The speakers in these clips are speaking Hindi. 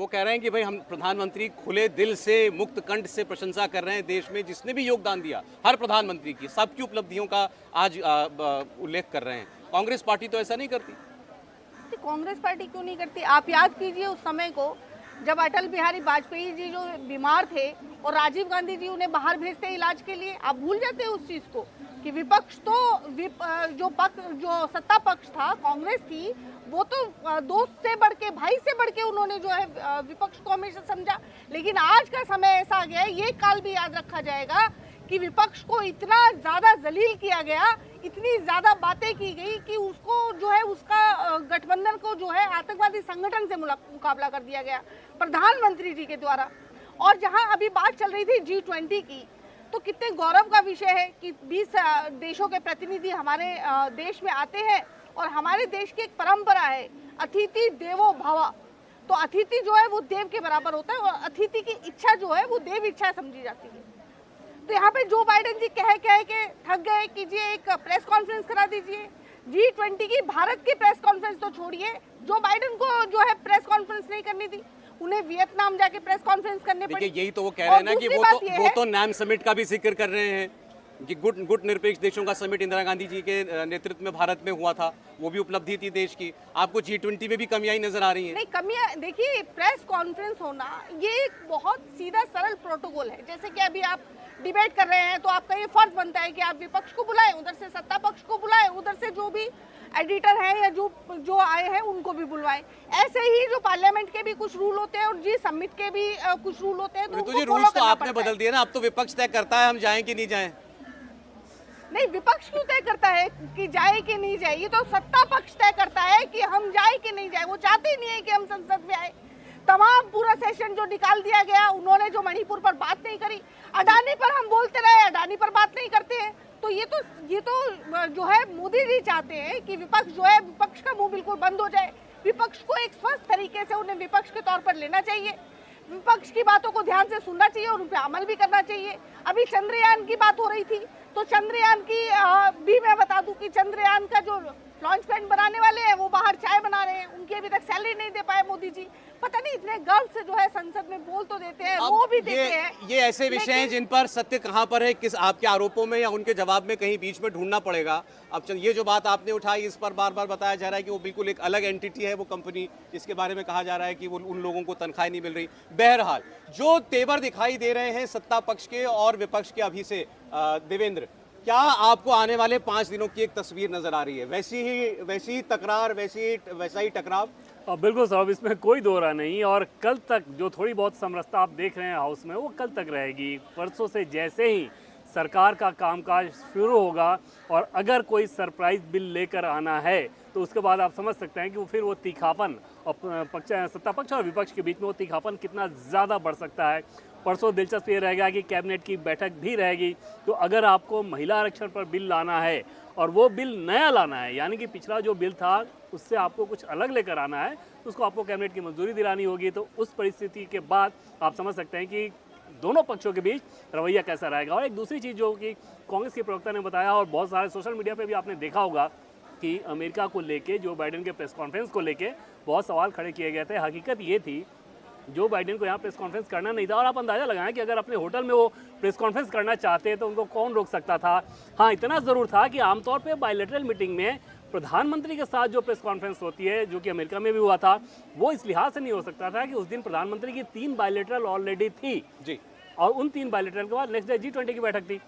वो कह रहे हैं कि भाई हम प्रधानमंत्री खुले दिल से मुक्त कंठ से प्रशंसा कर रहे हैं देश में जिसने भी योगदान दिया, हर प्रधानमंत्री की सबकी उपलब्धियों का आज उल्लेख कर रहे हैं। कांग्रेस पार्टी तो ऐसा नहीं करती। कांग्रेस पार्टी क्यों नहीं करती? आप याद कीजिए उस समय को जब अटल बिहारी वाजपेयी जी जो बीमार थे और राजीव गांधी जी उन्हें बाहर भेजते इलाज के लिए। आप भूल जाते हैं उस चीज को कि विपक्ष तो जो सत्ता पक्ष था कांग्रेस थी, वो तो दोस्त से बढ़ के, भाई से बढ़ के उन्होंने जो है विपक्ष को हमेशा समझा। लेकिन आज का समय ऐसा आ गया है, ये काल भी याद रखा जाएगा कि विपक्ष को इतना ज्यादा जलील किया गया, इतनी ज्यादा बातें की गई कि उसको जो है उसका गठबंधन को जो है आतंकवादी संगठन से मुकाबला कर दिया गया प्रधानमंत्री जी के द्वारा। और जहां अभी बात चल रही थी G20 की, तो कितने गौरव का विषय है कि 20 देशों के प्रतिनिधि हमारे देश में आते हैं और हमारे देश की एक परंपरा है अतिथि देवो भव। तो अतिथि जो है वो देव के बराबर होता है और अतिथि की इच्छा जो है वो देव इच्छा समझी जाती है। तो यहाँ पे जो बाइडेन जी कह के थक गए कि जी एक प्रेस कॉन्फ्रेंस करा दीजिए। G20 की भारत की प्रेस कॉन्फ्रेंस तो छोड़िए, जो बाइडेन को जो है प्रेस कॉन्फ्रेंस नहीं करनी थी, उन्हें वियतनाम जाके प्रेस कॉन्फ्रेंस करने पड़ी। यही तो वो कह रहे हैं ना कि वो तो नाम समिट का भी जिक्र कर रहे हैं कि गुट निरपेक्ष देशों का समिट इंदिरा गांधी जी के नेतृत्व में भारत में हुआ था, वो भी उपलब्धि थी देश की। आपको G20 में भी कमियां नजर आ रही हैं? नहीं, कमियां देखिए, प्रेस कॉन्फ्रेंस होना ये एक बहुत सीधा सरल प्रोटोकॉल है। जैसे कि अभी आप डिबेट कर रहे हैं तो आपका ये फर्ज बनता है कि आप विपक्ष को बुलाएं, उधर से सत्ता पक्ष को बुलाएं, उधर से जो भी एडिटर है या जो आए हैं उनको भी बुलवाएं। ऐसे ही जो पार्लियामेंट के भी कुछ रूल होते हैं और जी समिट के भी कुछ रूल होते हैं। तो ये रूल्स तो आपने बदल दिए ना, अब तो विपक्ष तय करता है हम जाएं कि नहीं जाएं। नहीं, विपक्ष क्यों तय करता है कि जाए कि नहीं जाए? ये तो सत्ता पक्ष तय करता है कि हम जाए कि नहीं जाए। वो चाहते ही नहीं है कि हम संसद में आए। तमाम पूरा सेशन जो निकाल दिया गया, उन्होंने जो मणिपुर पर बात नहीं करी, अडानी पर हम बोलते रहे, अडानी पर बात नहीं करते हैं। तो ये तो जो है मोदी जी चाहते हैं कि विपक्ष जो है, विपक्ष का मुंह बिल्कुल बंद हो जाए। विपक्ष को एक स्वस्थ तरीके से उन्हें विपक्ष के तौर पर लेना चाहिए, विपक्ष की बातों को ध्यान से सुनना चाहिए और उन पर अमल भी करना चाहिए। अभी चंद्रयान की बात हो रही थी, तो चंद्रयान की भी मैं बता दूं कि चंद्रयान का जो लॉन्च पैड बनाने वाले हैं वो बाहर चाय बना रहे हैं, उनकी अभी तक सैलरी नहीं दे पाए मोदी जी। पता नहीं इतने गर्व से जो है संसद में बोल तो देते हैं, वो भी देते हैं। ये ऐसे विषय हैं जिन पर सत्य कहां पर है, किस आपके आरोपों में या उनके जवाब में कहीं बीच में ढूंढना पड़ेगा। अब ये जो बात आपने उठाई, इस पर बार बार बताया जा रहा है कि वो बिल्कुल एक अलग एंटिटी है वो कंपनी, जिसके बारे में कहा जा रहा है कि वो उन लोगों को तनख्वाह नहीं मिल रही। बहरहाल जो तेवर दिखाई दे रहे हैं सत्ता पक्ष के और विपक्ष के अभी से, देवेंद्र, क्या आपको आने वाले 5 दिनों की एक तस्वीर नजर आ रही है? वैसी ही तकरार, वैसा ही टकराव? बिल्कुल साहब, इसमें कोई दो राय नहीं। और कल तक जो थोड़ी बहुत समरसता आप देख रहे हैं हाउस में, वो कल तक रहेगी। परसों से जैसे ही सरकार का कामकाज शुरू होगा और अगर कोई सरप्राइज बिल लेकर आना है तो उसके बाद आप समझ सकते हैं कि फिर वो तीखापन और सत्ता पक्ष और विपक्ष के बीच में वो तीखापन कितना ज़्यादा बढ़ सकता है। परसों दिलचस्प ये रहेगा कि कैबिनेट की बैठक भी रहेगी। तो अगर आपको महिला आरक्षण पर बिल लाना है और वो बिल नया लाना है, यानी कि पिछला जो बिल था उससे आपको कुछ अलग लेकर आना है, तो उसको आपको कैबिनेट की मंजूरी दिलानी होगी। तो उस परिस्थिति के बाद आप समझ सकते हैं कि दोनों पक्षों के बीच रवैया कैसा रहेगा। और एक दूसरी चीज़ जो कि कांग्रेस के प्रवक्ता ने बताया और बहुत सारे सोशल मीडिया पे भी आपने देखा होगा कि अमेरिका को लेके जो बाइडेन के प्रेस कॉन्फ्रेंस को लेके बहुत सवाल खड़े किए गए थे। हकीकत ये थी जो बाइडेन को यहाँ प्रेस कॉन्फ्रेंस करना नहीं था, और आप अंदाज़ा लगाएं कि अगर अपने होटल में वो प्रेस कॉन्फ्रेंस करना चाहते तो उनको कौन रोक सकता था। हाँ, इतना ज़रूर था कि आमतौर पे बायलैटरल मीटिंग में प्रधानमंत्री के साथ जो प्रेस कॉन्फ्रेंस होती है, जो कि अमेरिका में भी हुआ था, वो इस लिहाज से नहीं हो सकता था कि उस दिन प्रधानमंत्री की 3 बायलैटरल ऑलरेडी थी जी, और उन 3 बायलैटरल के बाद नेक्स्ट डे G20 की बैठक थी।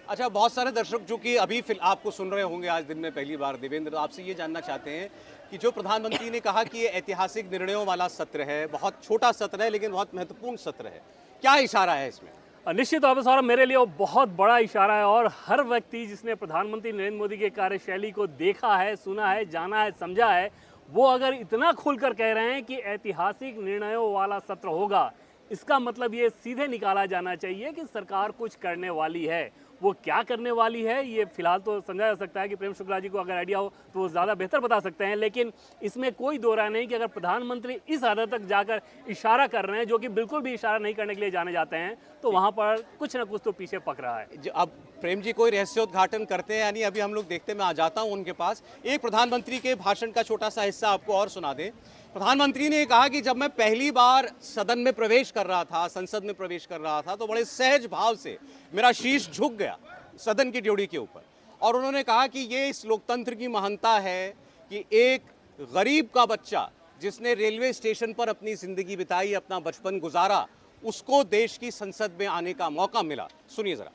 अच्छा, बहुत सारे दर्शक जो कि अभी आपको सुन रहे होंगे आज दिन में पहली बार, देवेंद्र, आपसे ये जानना चाहते हैं कि जो प्रधानमंत्री ने कहा कि ये ऐतिहासिक निर्णयों वाला सत्र है, बहुत छोटा सत्र है लेकिन बहुत महत्वपूर्ण सत्र है, क्या इशारा है इसमें? निश्चित तौर पर सौरभ, मेरे लिए वो बहुत बड़ा इशारा है। और हर व्यक्ति जिसने प्रधानमंत्री नरेंद्र मोदी के कार्यशैली को देखा है, सुना है, जाना है, समझा है, वो अगर इतना खुलकर कह रहे हैं कि ऐतिहासिक निर्णयों वाला सत्र होगा, इसका मतलब ये सीधे निकाला जाना चाहिए कि सरकार कुछ करने वाली है। वो क्या करने वाली है ये फिलहाल तो समझा जा सकता है कि प्रेम शुक्ला जी को अगर आइडिया हो तो वो ज़्यादा बेहतर बता सकते हैं, लेकिन इसमें कोई दो राय नहीं कि अगर प्रधानमंत्री इस हद तक जाकर इशारा कर रहे हैं, जो कि बिल्कुल भी इशारा नहीं करने के लिए जाने जाते हैं, तो वहाँ पर कुछ ना कुछ तो पीछे पक रहा है। अब प्रेम जी कोई रहस्योद्घाटन करते हैं, यानी अभी हम लोग देखते, मैं आ जाता हूँ उनके पास। एक प्रधानमंत्री के भाषण का छोटा सा हिस्सा आपको और सुना दें। प्रधानमंत्री ने कहा कि जब मैं पहली बार सदन में प्रवेश कर रहा था, संसद में प्रवेश कर रहा था, तो बड़े सहज भाव से मेरा शीश झुक गया सदन की ड्योढ़ी के ऊपर। और उन्होंने कहा कि ये इस लोकतंत्र की महानता है कि एक गरीब का बच्चा जिसने रेलवे स्टेशन पर अपनी जिंदगी बिताई, अपना बचपन गुजारा, उसको देश की संसद में आने का मौका मिला। सुनिए जरा।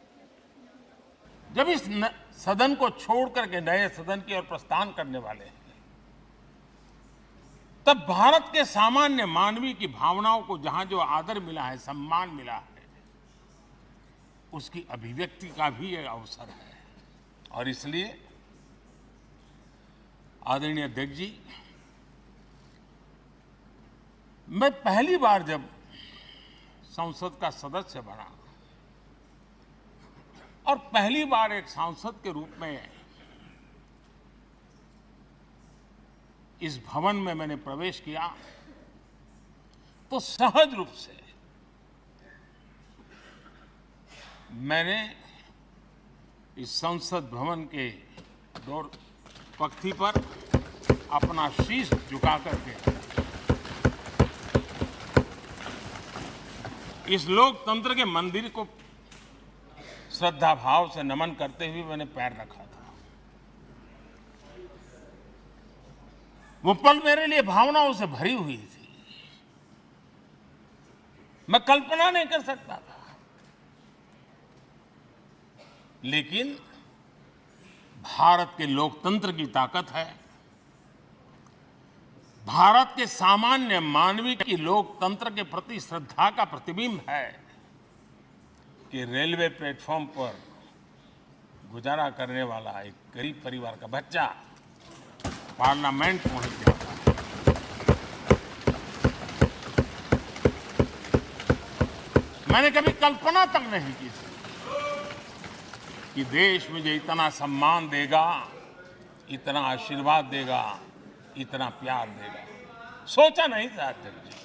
जब इस सदन को छोड़ करके नए सदन की ओर प्रस्थान करने वाले हैं, तब भारत के सामान्य मानवीय की भावनाओं को जहां जो आदर मिला है, सम्मान मिला है, उसकी अभिव्यक्ति का भी एक अवसर है। और इसलिए आदरणीय अध्यक्ष जी, मैं पहली बार जब संसद का सदस्य बना और पहली बार एक सांसद के रूप में इस भवन में मैंने प्रवेश किया, तो सहज रूप से मैंने इस संसद भवन के दौर पक्ति पर अपना शीश झुका करके इस लोकतंत्र के मंदिर को श्रद्धा भाव से नमन करते हुए मैंने पैर रखा था। वो पल मेरे लिए भावनाओं से भरी हुई थी। मैं कल्पना नहीं कर सकता था, लेकिन भारत के लोकतंत्र की ताकत है, भारत के सामान्य मानवीय की लोकतंत्र के प्रति श्रद्धा का प्रतिबिंब है कि रेलवे प्लेटफॉर्म पर गुजारा करने वाला एक गरीब परिवार का बच्चा पार्लियामेंट पहुंच गया। मैंने कभी कल्पना तक नहीं की थी कि देश मुझे इतना सम्मान देगा, इतना आशीर्वाद देगा, इतना प्यार देगा। सोचा नहीं था अध्यक्ष जी।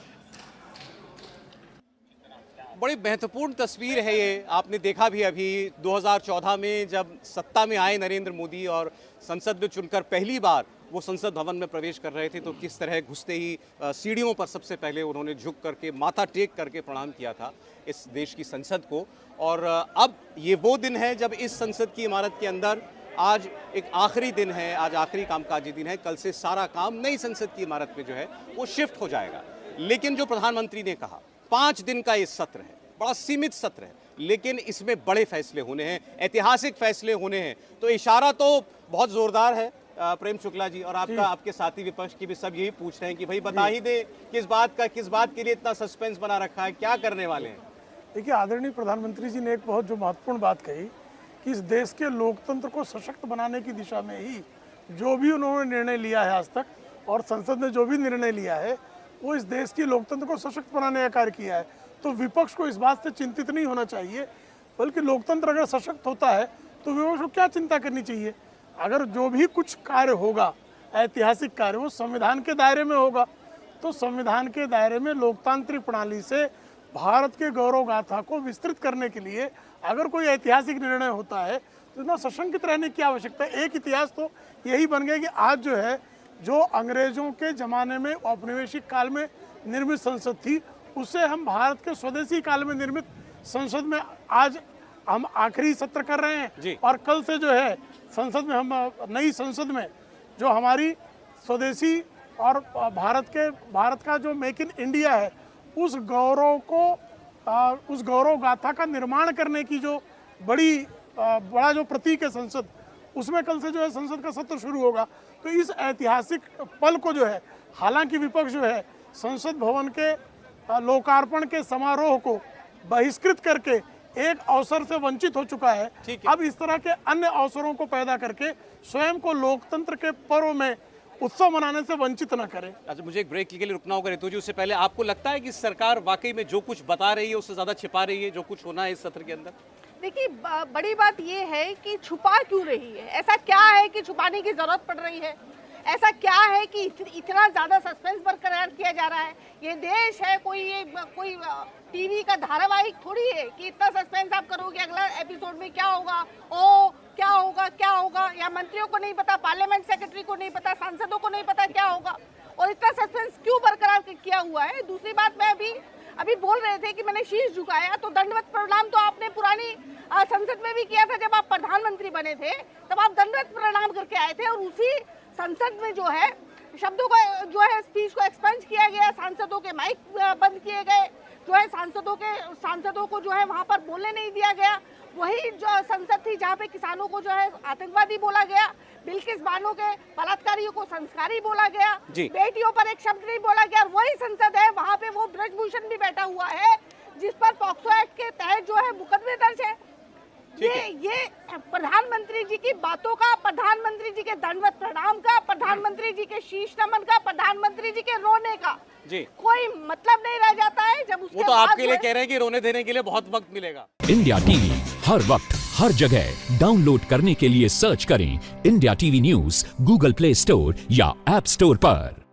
बड़ी महत्वपूर्ण तस्वीर है ये। आपने देखा भी अभी 2014 में जब सत्ता में आए नरेंद्र मोदी और संसद में चुनकर पहली बार वो संसद भवन में प्रवेश कर रहे थे, तो किस तरह घुसते ही सीढ़ियों पर सबसे पहले उन्होंने झुक करके, माथा टेक करके प्रणाम किया था इस देश की संसद को। और अब ये वो दिन है जब इस संसद की इमारत के अंदर आज एक आखिरी दिन है, आज आखिरी कामकाजी दिन है। कल से सारा काम नई संसद की इमारत में जो है वो शिफ्ट हो जाएगा। लेकिन जो प्रधानमंत्री ने कहा, 5 दिन का ये सत्र है, बड़ा सीमित सत्र है, लेकिन इसमें बड़े फैसले होने हैं, ऐतिहासिक फैसले होने हैं। तो इशारा तो बहुत जोरदार है। प्रेम शुक्ला जी और आपके साथी विपक्ष की भी सब यही पूछ रहे हैं कि भाई बता ही दे किस बात के लिए इतना सस्पेंस बना रखा है, क्या करने वाले हैं। देखिए, आदरणीय प्रधानमंत्री जी ने एक बहुत जो महत्वपूर्ण बात कही कि इस देश के लोकतंत्र को सशक्त बनाने की दिशा में ही जो भी उन्होंने निर्णय लिया है आज तक, और संसद ने जो भी निर्णय लिया है, वो इस देश की लोकतंत्र को सशक्त बनाने का कार्य किया है। तो विपक्ष को इस बात से चिंतित नहीं होना चाहिए, बल्कि लोकतंत्र अगर सशक्त होता है तो विपक्ष को क्या चिंता करनी चाहिए। अगर जो भी कुछ कार्य होगा, ऐतिहासिक कार्य, वो संविधान के दायरे में होगा। तो संविधान के दायरे में लोकतांत्रिक प्रणाली से भारत के गौरव गाथा को विस्तृत करने के लिए अगर कोई ऐतिहासिक निर्णय होता है तो इतना सशंकित रहने की आवश्यकता है। एक इतिहास तो यही बन गया कि आज जो है, जो अंग्रेजों के ज़माने में औपनिवेशिक काल में निर्मित संसद थी, उससे हम भारत के स्वदेशी काल में निर्मित संसद में आज हम आखिरी सत्र कर रहे हैं। और कल से जो है संसद में हम नई संसद में जो हमारी स्वदेशी और भारत का जो मेक इन इंडिया है, उस गौरव गाथा का निर्माण करने की जो बड़ा जो प्रतीक है संसद, उसमें कल से जो है संसद का सत्र शुरू होगा। तो इस ऐतिहासिक पल को जो है, हालांकि विपक्ष जो है संसद भवन के लोकार्पण के समारोह को बहिष्कृत करके एक अवसर से वंचित हो चुका है, अब इस तरह के अन्य अवसरों को पैदा करके स्वयं को लोकतंत्र के पर्व में उत्सव मनाने से वंचित न करें। अच्छा, मुझे एक ब्रेक के लिए रुकना होगा ऋतु जी। उससे पहले आपको लगता है कि सरकार वाकई में जो कुछ बता रही है उससे ज्यादा छिपा रही है जो कुछ होना है इस सत्र के अंदर? देखिए, बड़ी बात ये है कि छुपा क्यों रही है? ऐसा क्या है कि छुपाने की जरूरत पड़ रही है? ऐसा क्या है कि इतना ज्यादा सस्पेंस बरकरार किया जा रहा है? ये देश है, कोई टीवी का धारावाहिक थोड़ी है कि इतना सस्पेंस आप करोगे अगला एपिसोड में क्या होगा, क्या होगा, या मंत्रियों को नहीं पता, पार्लियामेंट सेक्रेटरी को नहीं पता, सांसदों को नहीं पता क्या होगा। और इतना सस्पेंस क्यों बरकरार किया हुआ है। दूसरी बात, मैं अभी बोल रहे थे कि मैंने शीश झुकाया, तो दंडवत प्रणाम तो आपने पुरानी संसद में भी किया था। जब आप प्रधानमंत्री बने थे तब आप दंडवत प्रणाम करके आए थे, और उसी संसद में जो है शब्दों को जो है स्पीच को एक्सपेंज किया गया, सांसदों के माइक बंद किए गए, जो है सांसदों को जो है वहां पर बोलने नहीं दिया गया। वही जो संसद थी जहाँ पे किसानों को जो है आतंकवादी बोला गया, बिल्किस बानो के बलात्कारियों को संस्कारी बोला गया, बेटियों पर एक शब्द नहीं बोला गया। वही संसद है, वहाँ पे वो ब्रजभूषण भी बैठा हुआ है जिस पर पॉक्सो एक्ट के तहत जो है मुकदमे दर्ज है। ये प्रधानमंत्री जी की बातों का, प्रधानमंत्री जी के दंडवत प्रणाम का, प्रधानमंत्री जी के शीश नमन का, प्रधानमंत्री जी के रोने का कोई मतलब नहीं रह जाता है। जब उसके वो तो आपके लिए कह रहे हैं कि रोने देने के लिए बहुत वक्त मिलेगा। इंडिया टीवी हर वक्त हर जगह डाउनलोड करने के लिए सर्च करें India TV news Google play store या ऐप स्टोर पर।